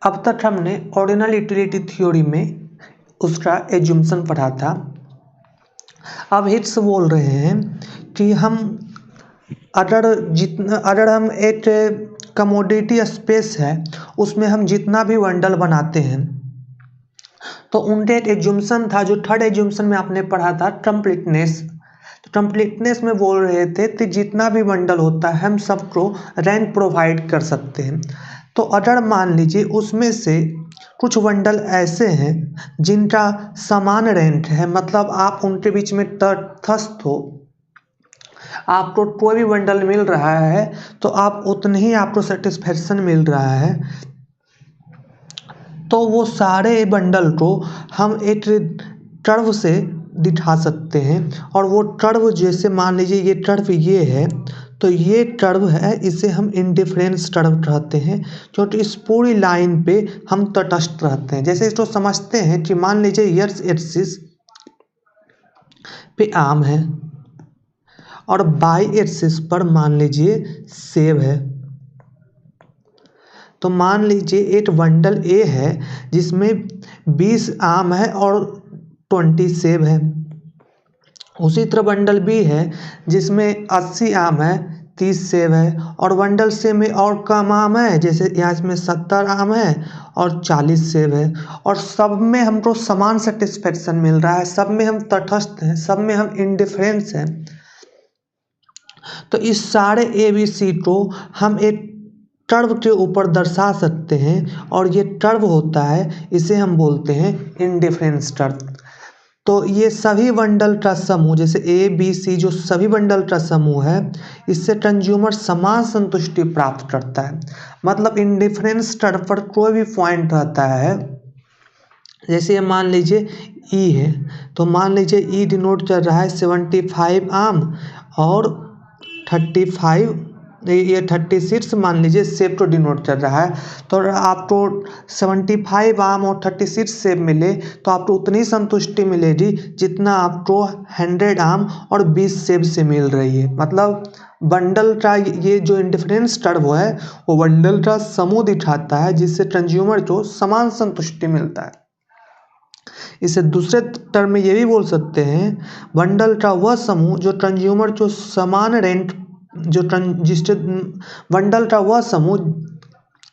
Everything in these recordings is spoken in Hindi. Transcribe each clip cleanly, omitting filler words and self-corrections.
अब तक हमने ऑर्डिनल यूटिलिटी थ्योरी में उसका एज्यूम्पशन पढ़ा था। अब हिट्स बोल रहे हैं कि अगर हम एक कमोडिटी स्पेस है उसमें हम जितना भी बंडल बनाते हैं तो उनके एक एज्यूम्पशन था, जो थर्ड एज्यूम्पशन में आपने पढ़ा था कंप्लीटनेस। तो कंप्लीटनेस में बोल रहे थे कि जितना भी बंडल होता है हम सबको रेंट प्रोवाइड कर सकते हैं। तो अगर मान लीजिए उसमें से कुछ बंडल ऐसे हैं जिनका समान रेंट है, मतलब आप उनके बीच में तटस्थ हो, आपको कोई भी बंडल मिल रहा है तो आप उतने ही आपको सेटिस्फेक्शन मिल रहा है, तो वो सारे बंडल को हम एक कर्व से दिखा सकते हैं। और वो कर्व जैसे मान लीजिए ये कर्व ये है, तो ये कर्व है, इसे हम इंडिफरेंस कर्व कहते हैं, क्योंकि इस पूरी लाइन पे हम तटस्थ रहते हैं। जैसे इसको समझते हैं कि मान लीजिए एक्स एक्सिस पे आम है और वाई एक्सिस पर मान लीजिए सेब है। तो मान लीजिए एक बंडल ए है जिसमें 20 आम है और 20 सेब है। उसी तरह बंडल बी है जिसमें 80 आम है, 30 सेब है, और बंडल सी में और कम आम है, जैसे यहाँ इसमें 70 आम है और 40 सेब है। और सब में हमको समान सेटिस्फेक्शन मिल रहा है, सब में हम तटस्थ हैं, सब में हम इंडिफरेंस हैं। तो इस सारे ABC को हम एक कर्व के ऊपर दर्शा सकते हैं, और ये कर्व होता है, इसे हम बोलते हैं इंडिफरेंस कर्व। तो ये सभी बंडल का समूह, जैसे ABC जो सभी बंडल का समूह है, इससे कंज्यूमर समान संतुष्टि प्राप्त करता है। मतलब इंडिफरेंस कर्व पर कोई भी पॉइंट रहता है, जैसे मान लीजिए E है, तो मान लीजिए E डिनोट कर रहा है 75 आम और 35 ये 36 मान लीजिए सेब को डिनोट कर रहा है। तो आपको 75 आम और 36 सेब मिले तो आपको उतनी संतुष्टि मिलेगी जितना आपको 100 आम और 20 सेब से मिल रही है। मतलब बंडल का ये जो इंडिफरेंस कर्व है वो बंडल का समूह दिखाता है, जिससे कंज्यूमर को समान संतुष्टि मिलता है। इसे दूसरे टर्म में ये भी बोल सकते हैं, बंडल का वह समूह जो कंज्यूमर को समान रेंट जिसके बंडल का वह समूह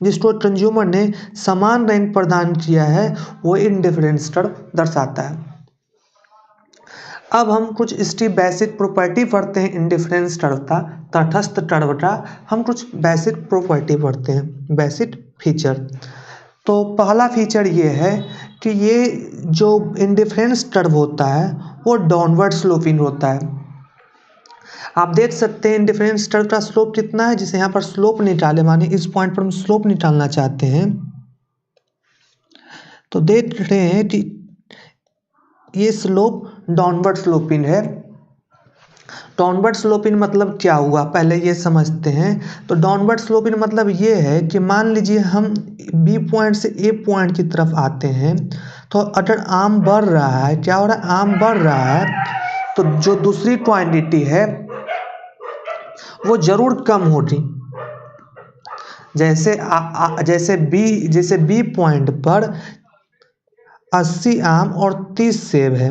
जिसको कंज्यूमर ने समान रेंट प्रदान किया है, वो इंडिफरेंस कर्व दर्शाता है। अब हम कुछ इसकी बेसिक प्रॉपर्टी पढ़ते हैं इंडिफरेंस कर्व का, तटस्थ कर्व का हम कुछ बेसिक प्रॉपर्टी पढ़ते हैं, बेसिक फीचर। तो पहला फीचर ये है कि ये जो इंडिफरेंस कर्व होता है वो डाउनवर्ड स्लोपिंग होता है। आप देख सकते हैं इंडिफरेंस कर्व का स्लोप कितना है, जिसे यहाँ पर स्लोप निकाले, माने इस पॉइंट पर हम स्लोप निकालना चाहते हैं, तो देख रहे हैं कि ये स्लोप डाउनवर्ड स्लोपिंग है। डाउनवर्ड स्लोपिंग मतलब क्या हुआ, पहले ये समझते हैं। तो डाउनवर्ड स्लोपिंग मतलब ये है कि मान लीजिए हम B पॉइंट से A पॉइंट की तरफ आते हैं, तो अगर आम बढ़ रहा है, क्या हो रहा है, आम बढ़ रहा है, तो जो दूसरी क्वांटिटी है वो जरूर कम होगी। जैसे B पॉइंट पर 80 आम और 30 सेब है।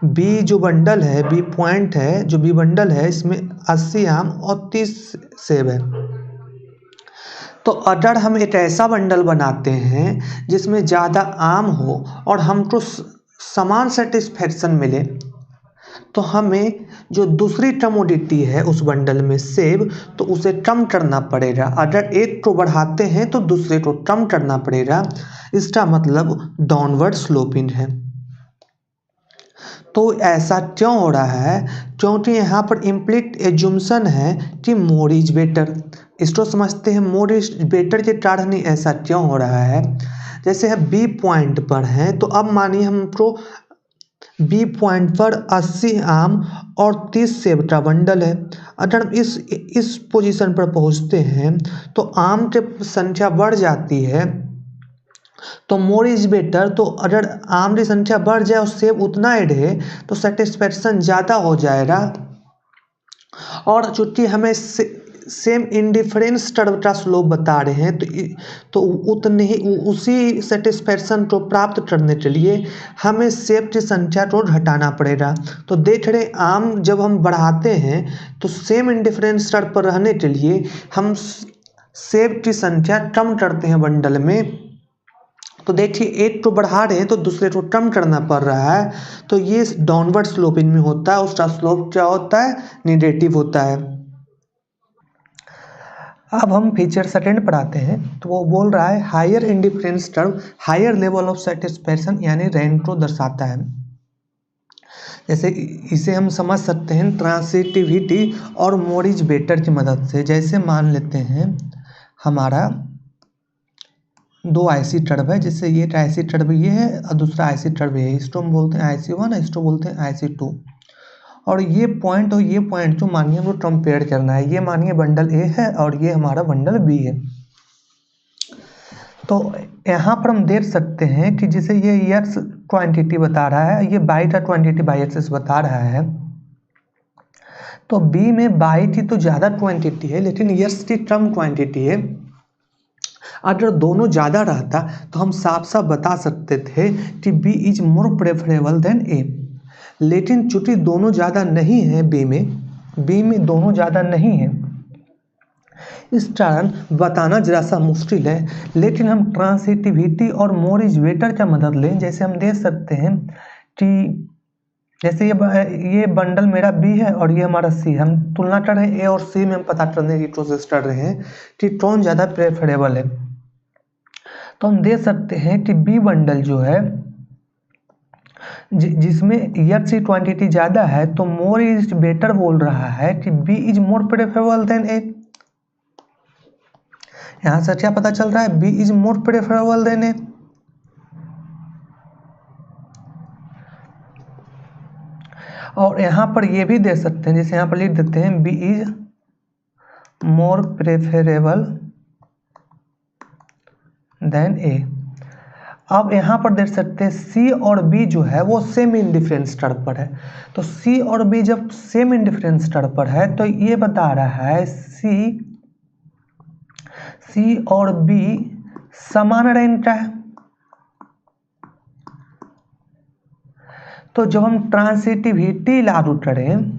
बी जो बंडल है, बी पॉइंट है, जो बी बंडल है, इसमें 80 आम और 30 सेब है। तो अगर हम एक ऐसा बंडल बनाते हैं जिसमें ज़्यादा आम हो और हमको समान सेटिस्फेक्शन मिले, तो हमें जो दूसरी कमोडिटी है उस बंडल में सेब, तो उसे कम करना पड़ेगा। अगर एक को बढ़ाते हैं तो दूसरे को कम करना पड़ेगा। इसका मतलब डाउनवर्ड स्लोपिंग है। तो ऐसा क्यों हो रहा है, क्योंकि यहाँ पर इम्प्लिट एज्यूम्पशन है कि मोर इज बेटर। इसको समझते हैं, मोर इज बेटर के कारण ही ऐसा क्यों हो रहा है। जैसे हम B पॉइंट पर हैं, तो अब मानिए हमको B पॉइंट पर 80 आम और 30 सेब का बंडल है। अगर हम इस पोजीशन पर पहुँचते हैं तो आम की संख्या बढ़ जाती है, तो मोर इज बेटर। तो अगर आम की संख्या बढ़ जाए और सेब उतना ही रहे तो सेटिस्फेक्शन ज़्यादा हो जाएगा। और चूंकि हमें सेम इंडिफरेंस टर्म का स्लोप बता रहे हैं तो उतने ही उसी सेटिस्फैक्शन को प्राप्त करने के लिए हमें सेब की संख्या को घटाना पड़ेगा। तो देख रहे आम जब हम बढ़ाते हैं तो सेम इंडिफरेंस टर्म पर रहने के लिए हम सेब की संख्या कम करते हैं बंडल में। तो देखिए एक को बढ़ा रहे हैं तो दूसरे को कम करना पड़ रहा है, तो ये डाउनवर्ड स्लोपिंग में होता है, उसका स्लोप क्या होता है, नेगेटिव होता है। अब हम फीचर सेकंड पर आते हैं, तो वो बोल रहा है higher indifference term higher level of satisfaction यानी रैंक को दर्शाता है। जैसे इसे हम समझ सकते हैं ट्रांसिटिविटी और मोर इज बेटर की मदद से। जैसे मान लेते हैं हमारा दो आईसी टर्ब है, जैसे ये आईसी टर्ब ये है और दूसरा आईसी टर्ब ये है, इसको हम बोलते हैं IC1, इसको बोलते हैं IC2। और ये पॉइंट और ये पॉइंट जो मानिए हमको कंपेयर करना है, ये मानिए बंडल ए है और ये हमारा बंडल बी है। तो यहाँ पर हम देख सकते हैं कि जैसे ये एक्स क्वांटिटी बता रहा है, ये बाई का क्वांटिटी बाई एक्सेस बता रहा है, तो बी में बाई की तो ज़्यादा क्वांटिटी है लेकिन एक्स की कम क्वांटिटी है। अगर दोनों ज़्यादा रहता तो हम साफ साफ बता सकते थे कि B is more preferable than A, लेकिन चूंकि दोनों ज़्यादा नहीं है बी में दोनों ज़्यादा नहीं है, इस कारण बताना जरा सा मुश्किल है। लेकिन हम ट्रांसिटिविटी और मोर इज बेटर का मदद लें। जैसे हम देख सकते हैं कि जैसे ये बंडल मेरा बी है और ये हमारा सी, हम तुलना कर रहे हैं ए और सी में, हम पता करने की कोशिश कर रहे हैं कि कौन ज़्यादा प्रेफरेबल है। तो हम देख सकते हैं कि बी बंडल जो है जिसमें एक्स की क्वांटिटी ज़्यादा है, तो मोर इज बेटर बोल रहा है कि B is more preferable than A. यहाँ से क्या पता चल रहा है, B is more preferable than A. और यहाँ पर ये भी दे सकते हैं, जैसे यहाँ पर लिख देते हैं B is more preferable than A. अब यहाँ पर देख सकते हैं सी और बी जो है वो सेम इंडिफरेंस टर्म पर है। तो सी और बी जब सेम इंडिफरेंस टर्म पर है तो ये बता रहा है सी और बी समान रैंक का है। तो जब हम ट्रांसिटिविटी लागू करें,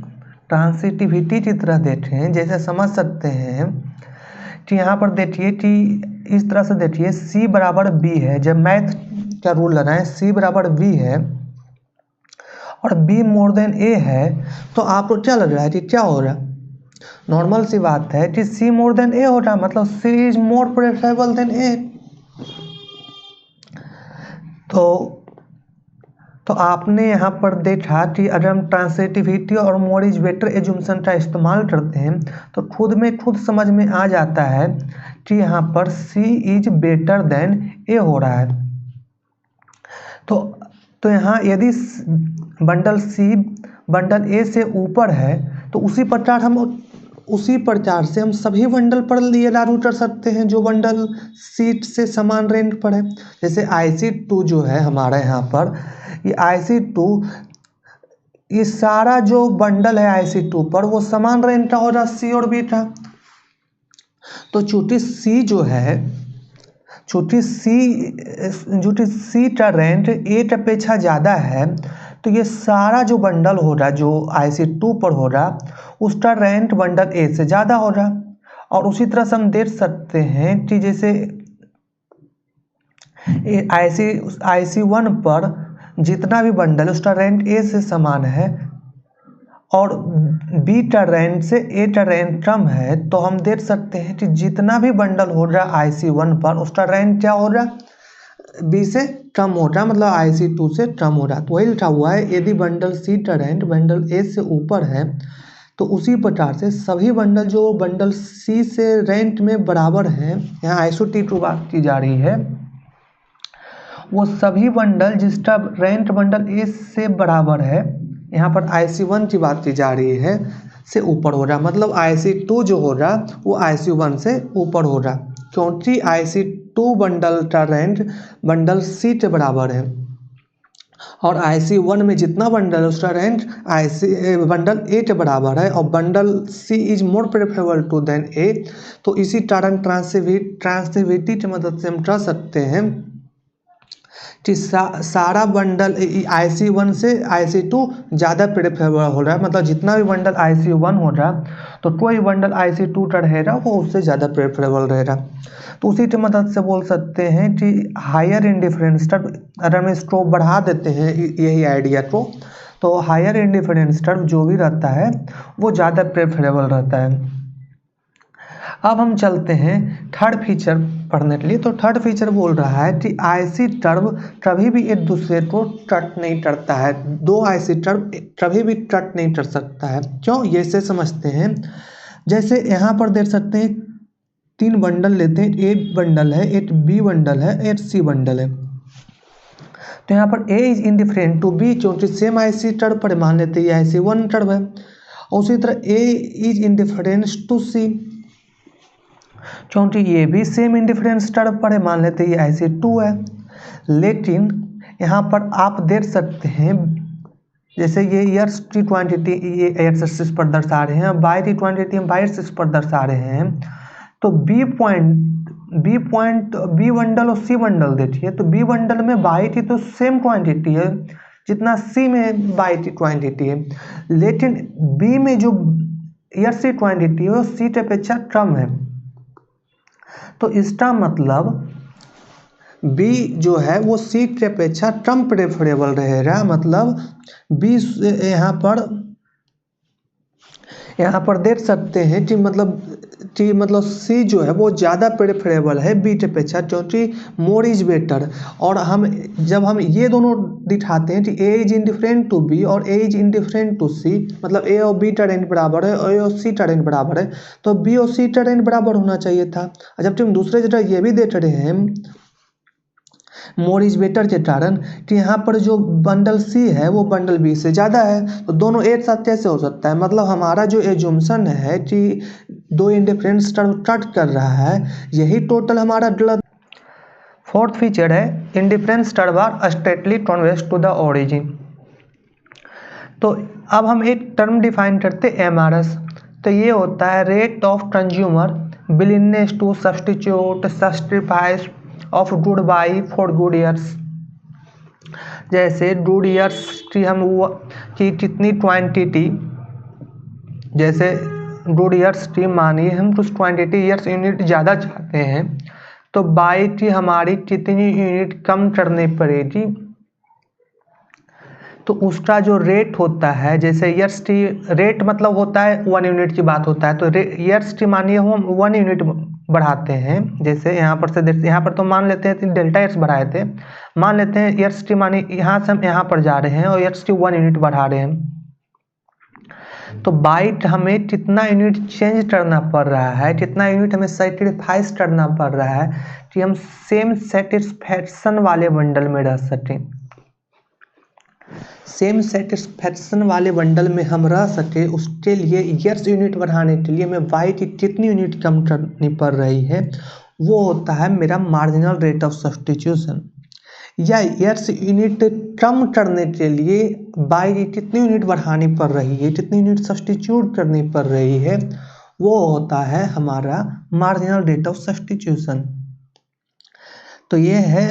ट्रांसिटिविटी की तरह देखें, जैसे समझ सकते हैं कि यहाँ पर देखिए कि इस तरह से देखिए C बराबर B है। जब मैथ का रूल लगाएं C बराबर B है और B मोर देन A है, तो आपको क्या लग रहा है कि क्या हो रहा है? नॉर्मल सी बात है कि C मोर देन A हो रहा है, मतलब C is more preferable than A। तो आपने यहाँ पर देखा कि अगर हम ट्रांसिटिविटी और मोर इज बेटर एजुम्पशन का इस्तेमाल करते हैं तो खुद में खुद समझ में आ जाता है कि यहाँ पर C is better than A हो रहा है। तो यहाँ यदि बंडल C बंडल A से ऊपर है तो उसी प्रकार से हम सभी बंडल पर लिए लागू कर सकते हैं जो बंडल C से समान रैंक पर है। जैसे IC2 जो है हमारा यहाँ पर, ये IC2, ये सारा जो बंडल है IC2 पर वो समान रैंक का हो रहा C और B का। तो चूंकि C का रैंक A की अपेक्षा ज़्यादा है, तो ये सारा जो बंडल हो रहा है जो IC2 पर हो रहा उसका रैंक बंडल A से ज़्यादा हो रहा। और उसी तरह से हम देख सकते हैं कि जैसे IC1 पर जितना भी बंडल है उसका रैंक A से समान है और B का रैंक से A का रैंक कम है, तो हम देख सकते हैं कि जितना भी बंडल हो रहा IC1 पर उसका रैंक क्या हो रहा, B से कम हो रहा, मतलब IC2 से कम हो रहा। तो वही लिखा हुआ है यदि बंडल C का रैंक बंडल A से ऊपर है तो उसी प्रकार से सभी बंडल जो बंडल C से रैंक में बराबर हैं, यहाँ आइसोटी2 बात की जा रही है, वो सभी बंडल जिसका रैंक बंडल A से बराबर है, यहाँ पर IC1 की बात की जा रही है, से ऊपर हो रहा, मतलब IC2 जो हो रहा वो IC1 से ऊपर हो रहा, क्योंकि IC2 बंडल का रैंक बंडल C के बराबर है। और IC1 में जितना बंडल है उसका रैंक बंडल ए के बराबर है और bundle C is more preferable to than A. तो इसी कारण ट्रांसिटिविटी की मदद से हम कह सकते हैं कि सारा बंडल IC1 से IC2 ज़्यादा प्रेफरेबल हो रहा है। मतलब जितना भी बंडल IC1 हो रहा तो कोई बंडल IC2 का रहेगा वो उससे ज़्यादा प्रेफरेबल रहेगा। तो उसी की मदद से बोल सकते हैं कि हायर इंडिफरेंस टर्म, अगर हम इसको बढ़ा देते हैं यही आइडिया को, तो हायर इंडिफरेंस टर्म जो भी रहता है वो ज़्यादा प्रेफरेबल रहता है। अब हम चलते हैं थर्ड फीचर पढ़ने के लिए। तो थर्ड फीचर बोल रहा है कि IC टर्म कभी भी एक दूसरे को कट नहीं करता है। दो IC टर्म कभी भी कट नहीं कर सकता है। क्यों, ये से समझते हैं। जैसे यहाँ पर देख सकते हैं 3 बंडल लेते हैं, एक बंडल है, एक B बंडल है, एक C बंडल है। तो यहाँ पर A is indifferent to B, क्योंकि सेम IC टर्म पर मान लेते हैं IC1 टर्म है। उसी तरह A is indifference to C, क्योंकि ये भी सेम इंडिफरेंस टर्म पर है, मान लेते हैं ये IC2 है। लेकिन यहाँ पर आप देख सकते हैं जैसे ये ईयर्स की क्वांटिटी ये एक्स एक्सिस पर दर्शा रहे हैं, बाई की क्वांटिटी हम वाई एक्सिस पर दर्शा रहे हैं। तो बी बंडल और सी बंडल देखिए, तो बी बंडल में बाई की तो सेम क्वांटिटी है जितना सी में बाई की क्वांटिटी है, लेकिन बी में जो ईयर्स की क्वांटिटी है वो सी की अपेक्षा कम है। तो इसका मतलब B जो है वो C की अपेक्षा कम प्रेफरेबल रहेगा। मतलब B यहाँ पर देख सकते हैं कि मतलब C जो है वो ज़्यादा प्रेफरेबल है B की अपेक्षा, क्योंकि मोर इज बेटर। और जब हम ये दोनों दिखाते हैं कि A is indifferent to B और A is indifferent to C, मतलब A और B का रेंज बराबर है और A और C का रेंज बराबर है, तो B और C का रेंज बराबर होना चाहिए था। जबकि हम दूसरे जगह ये भी देख रहे हैं मोर इज बेटर के कारण कि यहाँ पर जो बंडल C है वो बंडल B से ज़्यादा है। तो दोनों एक साथ कैसे हो सकता है? मतलब हमारा जो एजुम्सन है कि दो इंडिफरेंस टर्म कट कर रहा है, यही टोटल हमारा गलत। फोर्थ फीचर है indifference term are strictly convex to the origin. तो अब हम एक टर्म डिफाइन करते MRS। तो ये होता है rate of consumer willingness to substitute सब्सटिफाइज of good by for good years. जैसे गुड ईयर्स की कि कितनी क्वांटिटी, जैसे गुड ईयर्स की मानिए हम कुछ क्वांटिटी ईयर्स यूनिट ज़्यादा चाहते हैं, तो बाई की हमारी कितनी यूनिट कम करनी पड़ेगी, तो उसका जो रेट होता है, जैसे ईयर्स की रेट मतलब होता है 1 यूनिट की बात होता है, तो ईयर्स की मानिए हम 1 यूनिट बढ़ाते हैं। जैसे यहाँ पर से देखते, यहाँ पर तो मान लेते हैं डेल्टा एक्स बढ़ाए थे, मान लेते हैं ईयर्स की मानिए यहाँ से हम यहाँ पर जा रहे हैं और ईयर्स की 1 यूनिट बढ़ा रहे हैं, तो बाइट हमें कितना यूनिट चेंज करना पड़ रहा है, कितना यूनिट हमें सेक्रीफाइस करना पड़ रहा है कि हम सेम सेटिस्फैक्शन वाले बंडल में रह सकें। सेम सेटिस्फैक्शन वाले बंडल में हम रह सके, उसके लिए ईयर्स यूनिट बढ़ाने के लिए हमें वाई की कितनी यूनिट कम करनी पड़ रही है, वो होता है मेरा मार्जिनल रेट ऑफ सब्स्टिट्यूशन। या ईयर्स यूनिट कम करने के लिए वाई की कितनी यूनिट बढ़ानी पड़ रही है, कितनी यूनिट सब्स्टिट्यूट करनी पड़ रही है, वो होता है हमारा मार्जिनल रेट ऑफ सब्स्टिट्यूशन। तो ये है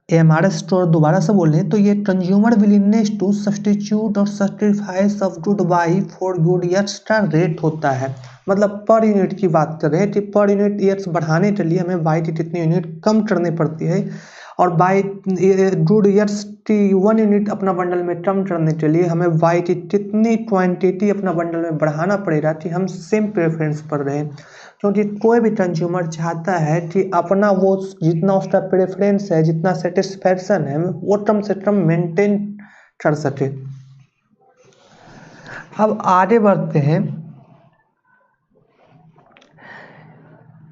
MRS को दोबारा से बोल रहे हैं, तो ये कंज्यूमर विलिंगनेस टू सब्स्टिट्यूट और sacrifice of good by for good years का रेट होता है। मतलब पर यूनिट की बात कर रहे हैं कि पर यूनिट ईयर्स बढ़ाने के लिए हमें बाई की कितनी यूनिट कम करनी पड़ती है, और बाई गुड ईयर्स की 1 यूनिट अपना बंडल में कम करने के लिए हमें वाई की कितनी क्वांटिटी अपना बंडल में बढ़ाना पड़ेगा कि हम सेम प्रेफरेंस पर रहें। क्योंकि कोई भी कंज्यूमर चाहता है कि अपना वो जितना उसका प्रेफरेंस है, जितना सेटिस्फैक्शन है, वो कम से कम मेंटेन कर सके। अब आगे बढ़ते हैं।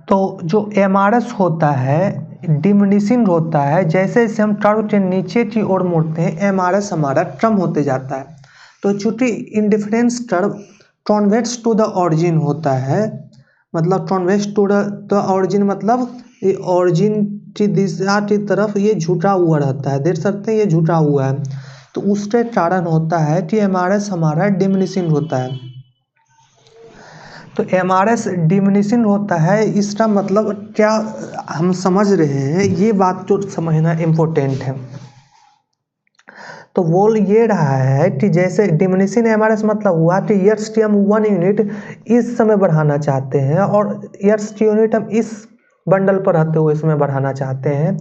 तो जो MRS होता है डिमिनिशिंग होता है, जैसे जैसे हम कर्व के नीचे की ओर मुड़ते हैं MRS हमारा कम होते जाता है। तो चूंकि indifference curve convex to the origin होता है, मतलब कॉन्वेक्स टू द ऑरिजिन, मतलब ये ऑरिजिन दिशा की तरफ ये झुका हुआ रहता है, देख सकते हैं ये झुका हुआ है, तो उसके कारण होता है कि एमआरएस हमारा डिमिनिशिंग होता है। तो एमआरएस डिमिनिशिंग होता है, इसका मतलब क्या हम समझ रहे हैं, ये बात तो समझना इम्पोर्टेंट है। तो बोल ये रहा है कि जैसे डिमिनिशिंग एमआरएस मतलब हुआ कि ईयर्स की हम 1 यूनिट इस समय बढ़ाना चाहते हैं और ईयर्स की यूनिट हम इस बंडल पर रहते हुए इसमें बढ़ाना चाहते हैं।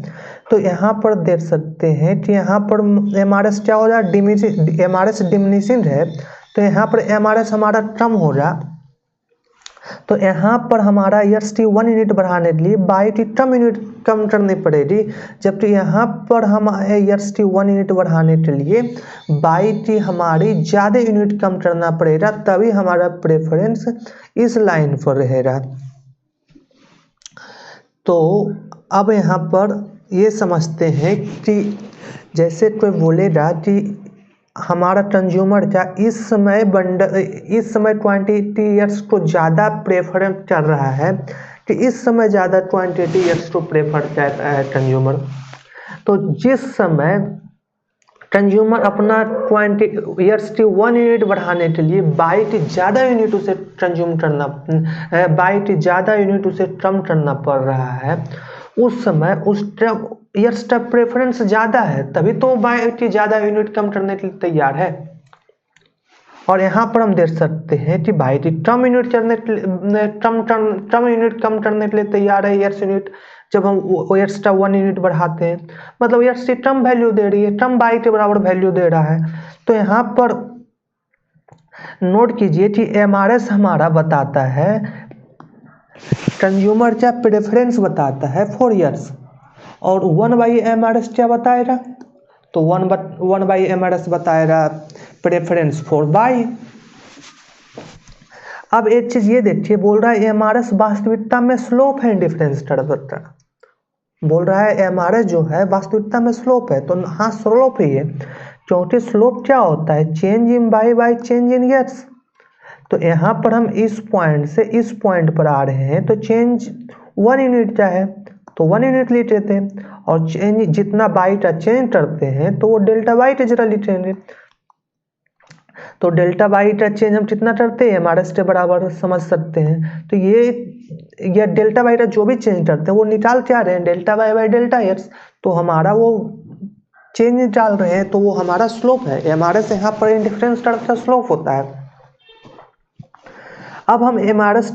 तो यहाँ पर देख सकते हैं कि यहाँ पर एमआरएस क्या हो रहा है, एमआरएस डिमिनिशिंग है, तो यहाँ पर एमआरएस हमारा कम हो रहा। तो यहाँ पर हमारा ईयर्स की 1 यूनिट बढ़ाने के लिए बाई की कम यूनिट कम करनी पड़ेगी, जबकि यहाँ पर हम ईयर्स की 1 यूनिट बढ़ाने के लिए बाई की हमारी ज़्यादा यूनिट कम करना पड़ेगा, तभी हमारा प्रेफरेंस इस लाइन पर रहेगा। तो अब यहाँ पर ये समझते हैं कि जैसे कोई बोलेगा कि हमारा कंज्यूमर का इस समय क्वांटिटी ईयर्स को ज़्यादा प्रेफरेंस कर रहा है, कि इस समय ज़्यादा क्वांटिटी ईयर्स को प्रेफर करता है कंज्यूमर। तो जिस समय कंज्यूमर अपना ईयर्स की 1 यूनिट बढ़ाने के लिए बाई की ज़्यादा यूनिट उसे कंज्यूम करना, बाई की ज़्यादा यूनिट उसे कम करना पड़ रहा है, उस समय उस ईयर्स का प्रेफरेंस ज़्यादा है, तभी तो बाई की ज़्यादा यूनिट कम करने के लिए तैयार है। और यहाँ पर हम देख सकते हैं कि बाई की कम यूनिट कम करने के लिए तैयार है ईयर्स यूनिट, जब हम ईयर्स का 1 यूनिट बढ़ाते हैं, मतलब ईयर्स की कम वैल्यू दे रही है, कम बाई के बराबर वैल्यू दे रहा है। तो यहाँ पर नोट कीजिए कि एमआरएस हमारा बताता है, कंज्यूमर का प्रेफरेंस बताता है 4 ईयर्स, और 1/mRS क्या बताएगा, तो 1/mRS बताएगा प्रेफरेंस फॉर बाई। अब एक चीज ये देखिए, बोल रहा है एमआरएस वास्तविकता में स्लोप है इंडिफरेंस टर्म, बोल रहा है एमआरएस जो है वास्तविकता में स्लोप है, तो हाँ स्लोप ही है, क्योंकि स्लोप क्या होता है, change in by by change in years. तो यहाँ पर हम इस पॉइंट से इस पॉइंट पर आ रहे हैं, तो चेंज 1 यूनिट का है तो 1 यूनिट ले लेते हैं, और चेंज जितना बाई का चेंज करते हैं तो वो डेल्टा बाई का जरा लिखेंगे। तो डेल्टा बाई का चेंज हम कितना करते हैं, एमआरएस के बराबर समझ सकते हैं। तो ये डेल्टा बाई का जो भी चेंज करते हैं वो निकाल क्या रहे हैं, delta by by delta years, तो हमारा वो चेंज निकाल रहे हैं, तो वो हमारा स्लोप है। एमआरएस यहाँ पर इंडिफरेंस टर्म का स्लोप होता है। अब हम एमआरएस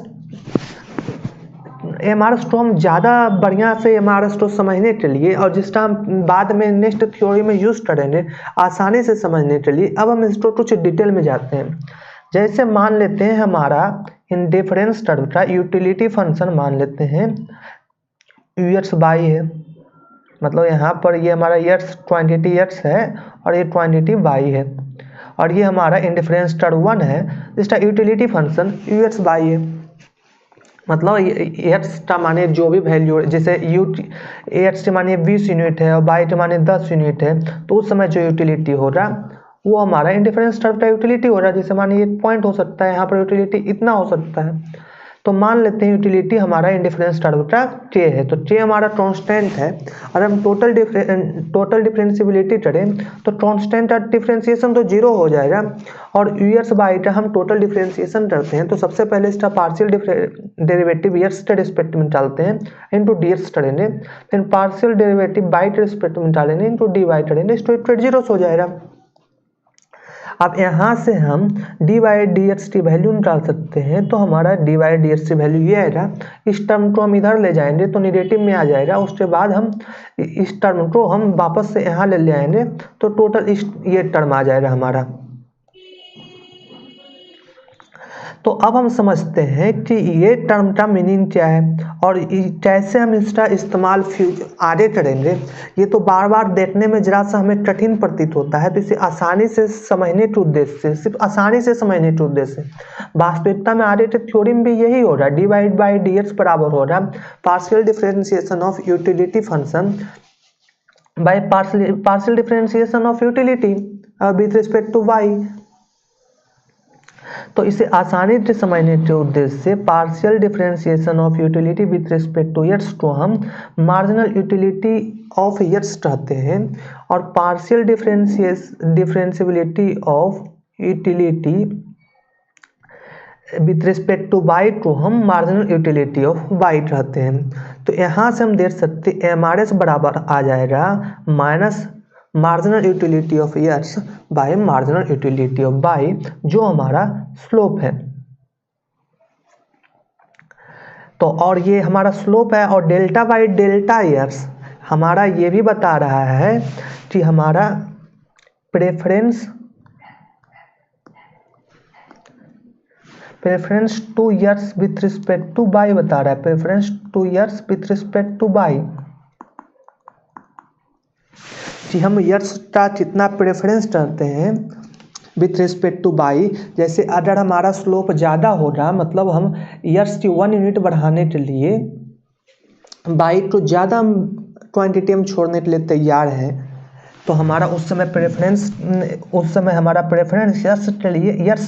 को हम ज़्यादा बढ़िया से एमआरएस को समझने के लिए, और जिसका हम बाद में नेक्स्ट थ्योरी में यूज़ करेंगे आसानी से समझने के लिए, अब हम इसको कुछ डिटेल में जाते हैं। जैसे मान लेते हैं हमारा इंडिफरेंस टर्म का यूटिलिटी फंक्शन मान लेते हैं ईयर्स बाई है, मतलब यहाँ पर ये हमारा ईयर्स क्वांटिटी ईयर्स है और ये क्वांटिटी बाई है, और ये हमारा इंडिफरेंस टर्म 1 है, जिसका यूटिलिटी फंक्शन ईयर्स बाई है। मतलब ईयर्स का माने जो भी वैल्यू, जैसे ईयर्स के माने 20 यूनिट है और बाई के माने 10 यूनिट है, तो उस समय जो यूटिलिटी हो रहा वो हमारा इंडिफरेंस टर्म का यूटिलिटी हो रहा है। जैसे माने 1 पॉइंट हो सकता है, यहाँ पर यूटिलिटी इतना हो सकता है। तो मान लेते हैं यूटिलिटी हमारा इंडिफरेंस टर्म का के है, तो के हमारा कांस्टेंट है, और हम टोटल डिफरेंशियबिलिटी करें तो कांस्टेंट का डिफरेंशिएशन तो 0 हो जाएगा, और ईयर्स बाई का हम टोटल डिफरेंशिएशन करते हैं, तो सबसे पहले इसका पार्शियल डेरिवेटिव ईयर्स के रिस्पेक्ट में डालते हैं इंटू डी करेंगे, फिर पार्शियल डेरिवेटिव बाई के रिस्पेक्ट में डालेंगे इंटू डी वाई करेंगे, तो 0 हो जाएगा। अब यहाँ से हम डी बाई डी एक्स की वैल्यू निकाल सकते हैं, तो हमारा डी बाई डी एक्स की वैल्यू ये आएगा, इस टर्म को हम इधर ले जाएंगे तो निगेटिव में आ जाएगा, उसके बाद हम इस टर्म को हम वापस से यहाँ ले आएंगे तो टोटल ये टर्म आ जाएगा हमारा। तो अब हम समझते हैं कि ये टर्म का मीनिंग क्या है और कैसे हम इसका इस्तेमाल आगे करेंगे। ये तो बार बार देखने में जरा सा हमें कठिन प्रतीत होता है, तो इसे आसानी से समझने के उद्देश्य से, सिर्फ आसानी से समझने के उद्देश्य से, वास्तविकता में आगे के थ्योरी में भी यही हो रहा है, डिवाइड बाई डी एक्स बराबर हो रहा है partial differentiation of utility function by partial differentiation of utility with respect to Y. तो इसे आसानी से समझने के उद्देश्य से partial differentiation of utility with respect to years को हम मार्जिनल यूटिलिटी ऑफ ईयर्स कहते हैं, और partial differentiability of utility with respect to by को हम मार्जिनल यूटिलिटी ऑफ बाई कहते हैं। तो यहाँ से हम देख सकते MRS बराबर आ जाएगा minus marginal utility of years bye marginal utility of by, जो हमारा स्लोप है। तो और ये हमारा स्लोप है, और डेल्टा बाई डेल्टा ईयर्स हमारा ये भी बता रहा है कि हमारा preference two years with respect to by बता रहा है, preference two years with respect to by, कि हम ईयर्स का कितना प्रेफरेंस करते हैं विथ रिस्पेक्ट टू बाई। जैसे अगर हमारा स्लोप ज़्यादा होगा, मतलब हम ईयर्स की 1 यूनिट बढ़ाने के लिए बाई को ज़्यादा क्वांटिटी में छोड़ने के लिए तैयार है, तो हमारा उस समय हमारा प्रेफरेंस ईयर्स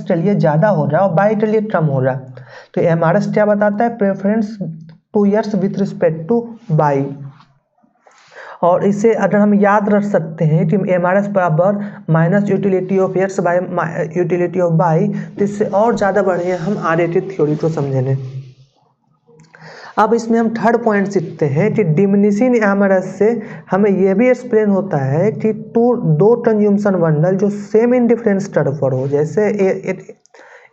के लिए ज़्यादा हो रहा है और बाई के लिए कम हो रहा है। तो MRS क्या बताता है, preference two years with respect to by. और इसे अगर हम याद रख सकते हैं कि MRS बराबर minus utility of years bye utility of by, तो इससे और ज़्यादा बढ़िया हम आगे की थ्योरी को समझेंगे। अब इसमें हम थर्ड पॉइंट सीखते हैं कि डिमिनिशिंग MRS से हमें यह भी एक्सप्लेन होता है कि दो कंज्यूमशन बंडल जो सेम इंडिफरेंस कर्व पर हो, जैसे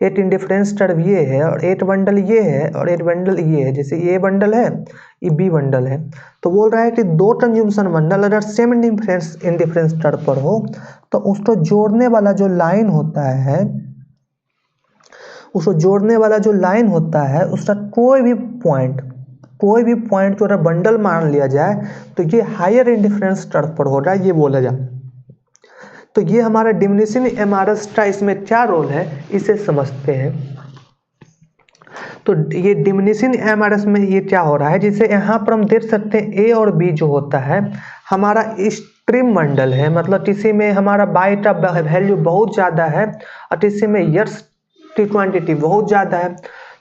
एक इंडिफरेंस कर्व ये है और एक बंडल ये है और एक बंडल ये है, जैसे ये बंडल है ये बी बंडल है, तो बोल रहा है कि दो कंज्यूमशन बंडल अगर सेम इंडिफरेंस कर्व पर हो तो उसको जोड़ने वाला जो लाइन होता है, उसका कोई भी पॉइंट जो अगर बंडल मान लिया जाए तो ये हायर इंडिफरेंस कर्व पर हो रहा है, ये बोला जाए। तो ये हमारा डिमिनिशिंग MRS का इसमें क्या रोल है, इसे समझते हैं। तो ये डिमिनिशिंग MRS में ये क्या हो रहा है, जिसे यहाँ पर हम देख सकते हैं A और B जो होता है हमारा एक्सट्रीम बंडल है, मतलब किसी में हमारा बाई का वैल्यू बहुत ज़्यादा है और किसी में ईयर्स की क्वांटिटी बहुत ज़्यादा है।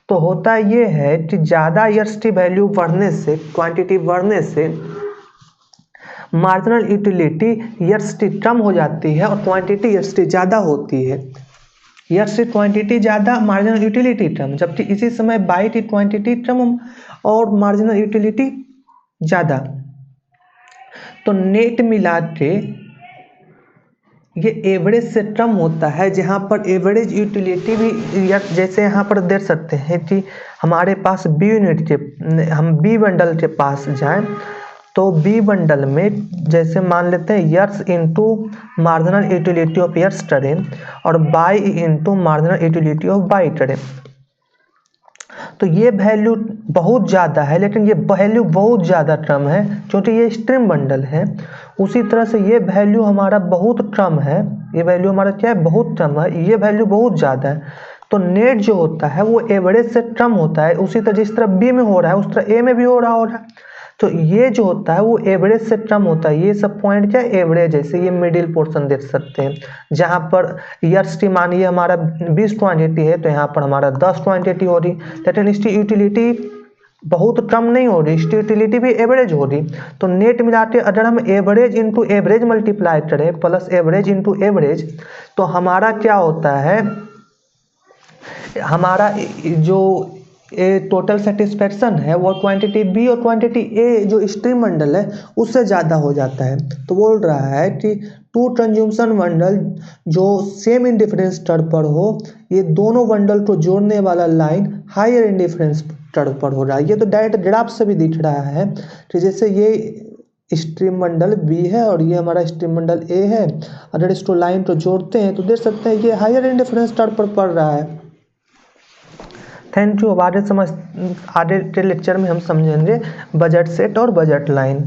तो होता ये है कि ज़्यादा ईयर्स की वैल्यू बढ़ने से, क्वांटिटी बढ़ने से मार्जिनल यूटिलिटी ईयर्स की कम हो जाती है और क्वांटिटी ईयर्स की ज़्यादा होती है। ईयर्स की क्वांटिटी ज़्यादा, मार्जिनल यूटिलिटी कम, जबकि इसी समय बाई की क्वांटिटी कम और मार्जिनल यूटिलिटी ज़्यादा। तो नेट मिला के ये एवरेज से कम होता है, जहाँ पर एवरेज यूटिलिटी भी, जैसे यहाँ पर देख सकते हैं कि हमारे पास बी यूनिट के, हम बी बंडल के पास जाएं तो बी बंडल में जैसे मान लेते हैं years into marginal utility of years करें और by into marginal utility of by करें, तो ये वैल्यू बहुत ज़्यादा है, लेकिन ये वैल्यू बहुत ज़्यादा कम है क्योंकि ये एक्सट्रीम बंडल है। उसी तरह से ये वैल्यू हमारा बहुत कम है, ये वैल्यू हमारा क्या है, बहुत कम है, ये वैल्यू बहुत ज़्यादा है। तो नेट जो होता है वो एवरेज से कम होता है, उसी तरह जिस तरह बी में हो रहा है उस तरह ए में भी हो रहा है। तो ये जो होता है वो एवरेज से कम होता है। ये सब पॉइंट क्या एवरेज है, ये मिडिल पोर्शन देख सकते हैं, जहाँ पर ईयर्स की मानिए हमारा 20 क्वांटिटी है तो यहाँ पर हमारा 10 क्वांटिटी हो रही, लेकिन इसकी यूटिलिटी बहुत कम नहीं हो रही, इसकी यूटिलिटी भी एवरेज हो रही। तो नेट मिला के अगर हम एवरेज इंटू एवरेज मल्टीप्लाई करें प्लस एवरेज इंटू एवरेज, तो हमारा क्या होता है, हमारा जो टोटल सेटिस्फेक्शन है वो क्वांटिटी बी और क्वांटिटी ए जो एक्सट्रीम बंडल है उससे ज़्यादा हो जाता है। तो बोल रहा है कि टू कंज्यूमशन बंडल जो सेम इंडिफरेंस कर्व पर हो, ये दोनों बंडल को जोड़ने वाला लाइन हायर इंडिफरेंस कर्व पर हो रहा है। ये तो डायरेक्ट ग्राफ से भी दिख रहा है कि जैसे ये एक्सट्रीम बंडल बी है और ये हमारा एक्सट्रीम बंडल ए है, अगर इसको लाइन को जोड़ते हैं तो देख सकते हैं ये हायर इंडिफरेंस कर्व पर पड़ रहा है। Thank you. आगे के लेक्चर में हम समझेंगे बजट सेट और बजट लाइन।